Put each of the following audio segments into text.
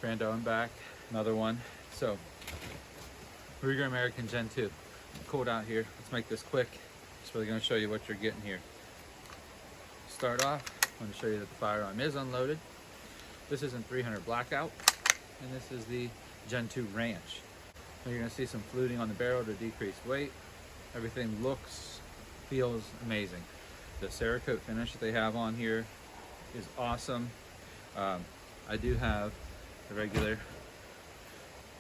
Rando, I'm back. Another one. So, Ruger American Gen 2. Cold out here. Let's make this quick. Just really going to show you what you're getting here. Start off, I'm going to show you that the firearm is unloaded. This is in 300 blackout, and this is the Gen 2 Ranch. Now you're going to see some fluting on the barrel to decrease weight. Everything looks, feels amazing. The Cerakote finish that they have on here is awesome. I do have the regular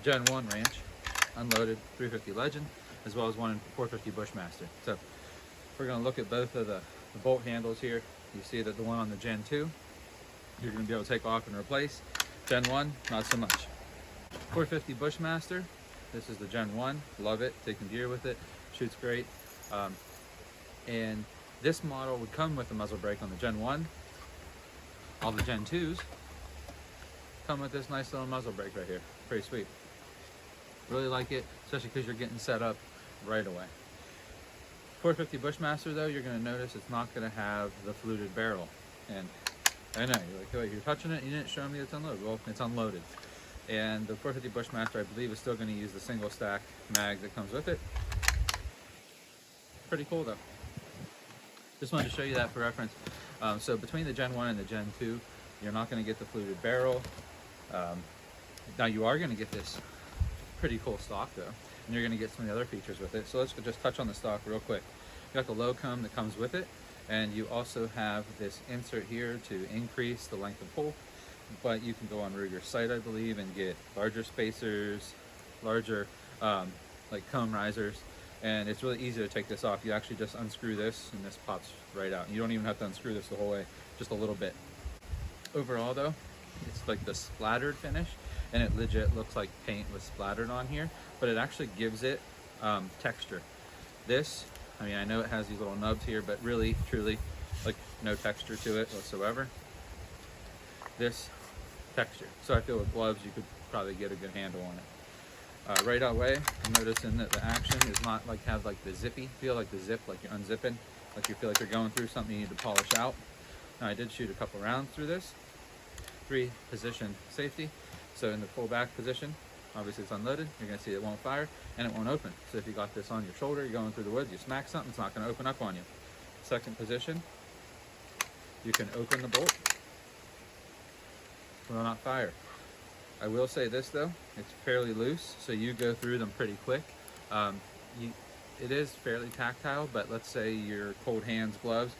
Gen 1 Ranch, unloaded 350 Legend, as well as one in 450 Bushmaster. So we're going to look at both of the bolt handles here. You see that the one on the Gen 2, you're going to be able to take off and replace. Gen 1, not so much. 450 Bushmaster, this is the Gen 1, love it, taking deer with it, shoots great. And this model would come with a muzzle brake on the Gen 1. All the Gen 2s come with this nice little muzzle brake right here. Pretty sweet. Really like it, especially because you're getting set up right away. 450 Bushmaster though, you're going to notice it's not going to have the fluted barrel. And I know, you're like, oh, you're touching it, you didn't show me it's unloaded. Well, it's unloaded. And the 450 Bushmaster, I believe, is still going to use the single stack mag that comes with it. Pretty cool though. Just wanted to show you that for reference. So between the Gen 1 and the Gen 2, you're not going to get the fluted barrel. Now you are going to get this pretty cool stock though, and you're going to get some of the other features with it. So let's just touch on the stock real quick. You got the low comb that comes with it, and you also have this insert here to increase the length of pull. But you can go on Ruger's site, I believe, and get larger spacers, larger like comb risers, and it's really easy to take this off. You actually just unscrew this, and this pops right out. You don't even have to unscrew this the whole way, just a little bit. Overall though, it's like the splattered finish, and it legit looks like paint was splattered on here, but it actually gives it texture. This, I mean, I know it has these little nubs here, but really, truly, like no texture to it whatsoever. This texture. So I feel with gloves, you could probably get a good handle on it. Right away, I'm noticing that the action is not like have like the zippy feel, like the zip, like you're unzipping, like you feel like you're going through something you need to polish out. Now I did shoot a couple rounds through this. 3 position safety. So in the full back position, obviously it's unloaded, you're going to see it won't fire and it won't open. So if you got this on your shoulder, you're going through the woods, you smack something, it's not going to open up on you. Second position, you can open the bolt, it will not fire. I will say this though, it's fairly loose, so you go through them pretty quick. It is fairly tactile, but let's say your cold hands, gloves,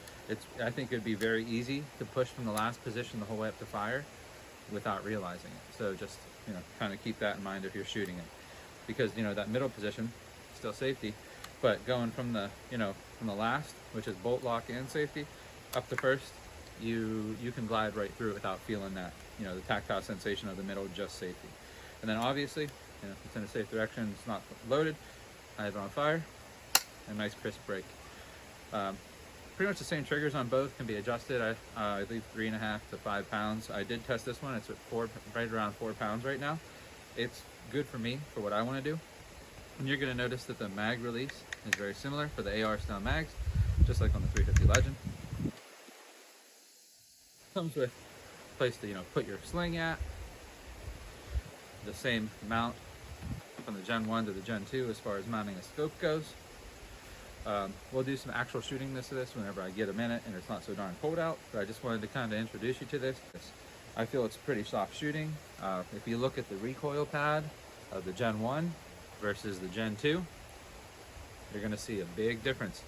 I think it'd be very easy to push from the last position the whole way up to fire without realizing it. So just, you know, kind of keep that in mind if you're shooting it, because, you know, that middle position, still safety, but going from the, you know, from the last, which is bolt lock and safety, up to first, you can glide right through it without feeling that, you know, the tactile sensation of the middle, just safety. And then obviously, you know, it's in a safe direction, it's not loaded, I have it on fire, a nice crisp break. Pretty much the same triggers on both can be adjusted. I leave 3.5 to 5 pounds. I did test this one, it's at right around 4 pounds right now. It's good for me, for what I want to do. And you're going to notice that the mag release is very similar for the AR style mags, just like on the 350 Legend. Comes with a place to, you know, put your sling at. The same mount from the Gen 1 to the Gen 2 as far as mounting a scope goes. We'll do some actual shooting this whenever I get a minute and it's not so darn cold out, but I just wanted to kind of introduce you to this. I feel it's pretty soft shooting. If you look at the recoil pad of the Gen 1 versus the Gen 2, you're going to see a big difference.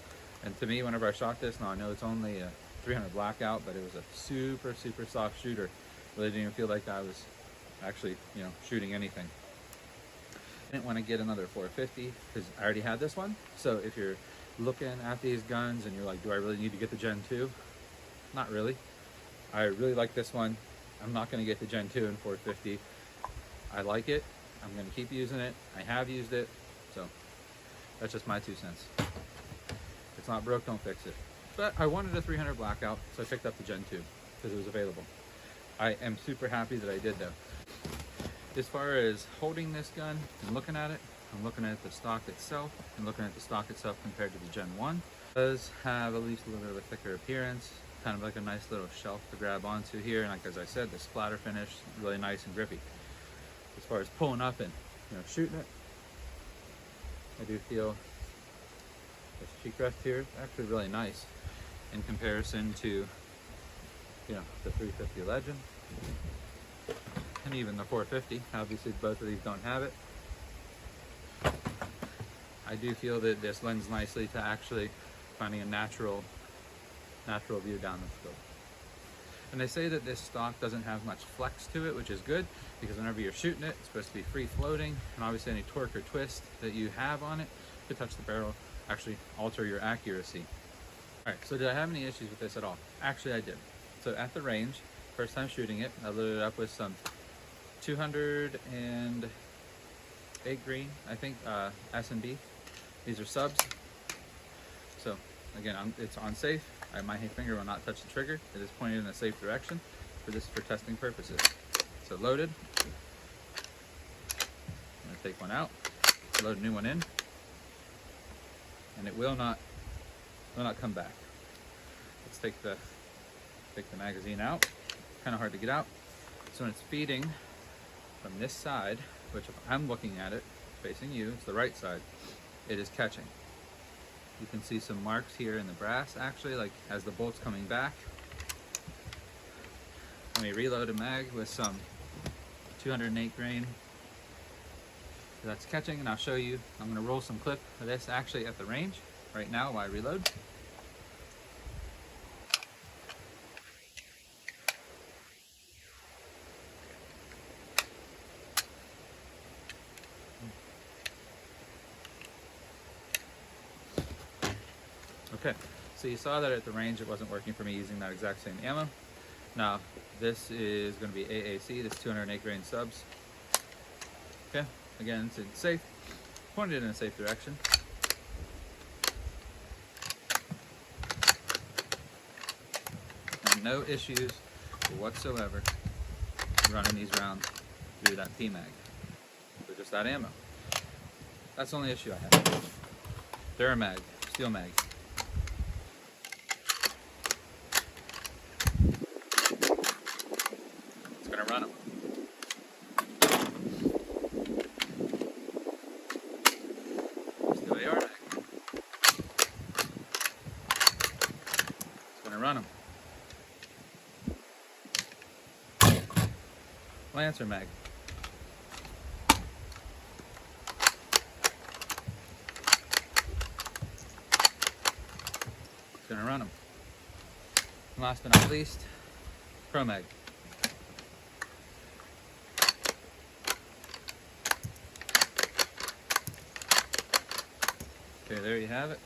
And to me, whenever I shot this, now I know it's only a 300 blackout, but it was a super, super soft shooter. Really didn't even feel like I was actually, you know, shooting anything. I didn't want to get another 450 because I already had this one. So if you're looking at these guns and you're like, do I really need to get the Gen 2? Not really. I really like this one. I'm not going to get the Gen 2 in 450. I like it. I'm going to keep using it. I have used it. So that's just my 2 cents. If it's not broke, don't fix it. But I wanted a 300 blackout, so I picked up the Gen 2 because it was available. I am super happy that I did though. As far as holding this gun and looking at it, I'm looking at the stock itself and looking at the stock itself compared to the Gen 1. It does have at least a little bit of a thicker appearance, kind of like a nice little shelf to grab onto here. And like as I said, the splatter finish, really nice and grippy. as far as pulling up and shooting it, I do feel this cheek rest here is actually really nice in comparison to the 350 Legend and even the 450. Obviously both of these don't have it. I do feel that this lends nicely to actually finding a natural view down the scope. And they say that this stock doesn't have much flex to it, which is good, because whenever you're shooting it, it's supposed to be free floating, and obviously any torque or twist that you have on it to touch the barrel actually alter your accuracy. All right, so did I have any issues with this at all? Actually, I did. So at the range, first time shooting it, I loaded it up with some 208 green, I think, S&B. These are subs. So again, it's on safe. My finger will not touch the trigger. It is pointed in a safe direction for testing purposes. So loaded. I'm gonna take one out, load a new one in, and it will not come back. Let's take the magazine out. Kind of hard to get out. So when it's feeding from this side, which if I'm looking at it facing you, it's the right side, it is catching. You can see some marks here in the brass, actually, like as the bolt's coming back. Let me reload a mag with some 208 grain. That's catching, and I'll show you. I'm going to roll some clip of this actually at the range right now while I reload. Okay, so you saw that at the range it wasn't working for me using that exact same ammo. Now, this is going to be AAC, this 208 grain subs. Okay, again, it's safe, pointed in a safe direction. And no issues whatsoever running these rounds through that PMag, with just that ammo. That's the only issue I have. Duramag, steel mag. Gonna run them. Still AR mag. It's gonna run them. Lancer mag. It's gonna run them. And last but not least, Pro mag. Okay, there you have it.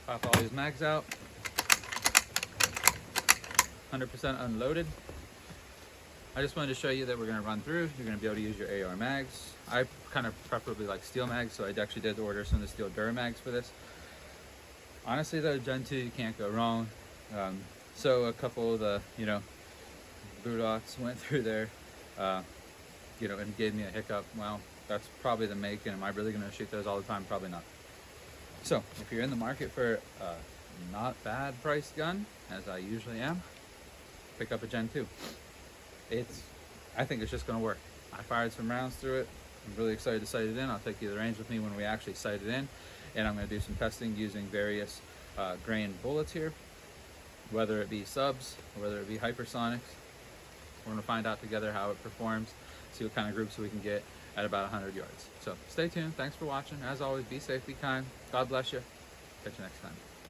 Pop all these mags out. 100% unloaded. I just wanted to show you that we're going to run through. You're going to be able to use your AR mags. I kind of preferably like steel mags, so I actually did order some of the steel Duramags for this. Honestly though, Gen 2, you can't go wrong. So a couple of the, Budots went through there, and gave me a hiccup. Well, that's probably the make, and am I really going to shoot those all the time? Probably not. So if you're in the market for a not bad priced gun, as I usually am, pick up a Gen 2. I think it's just going to work. I fired some rounds through it. I'm really excited to sight it in. I'll take you to the range with me when we actually sight it in, and I'm going to do some testing using various grain bullets here, whether it be subs or whether it be hypersonics. We're going to find out together how it performs, see what kind of groups we can get at about 100 yards. So stay tuned. Thanks for watching. As always, be safe, be kind. God bless you. Catch you next time.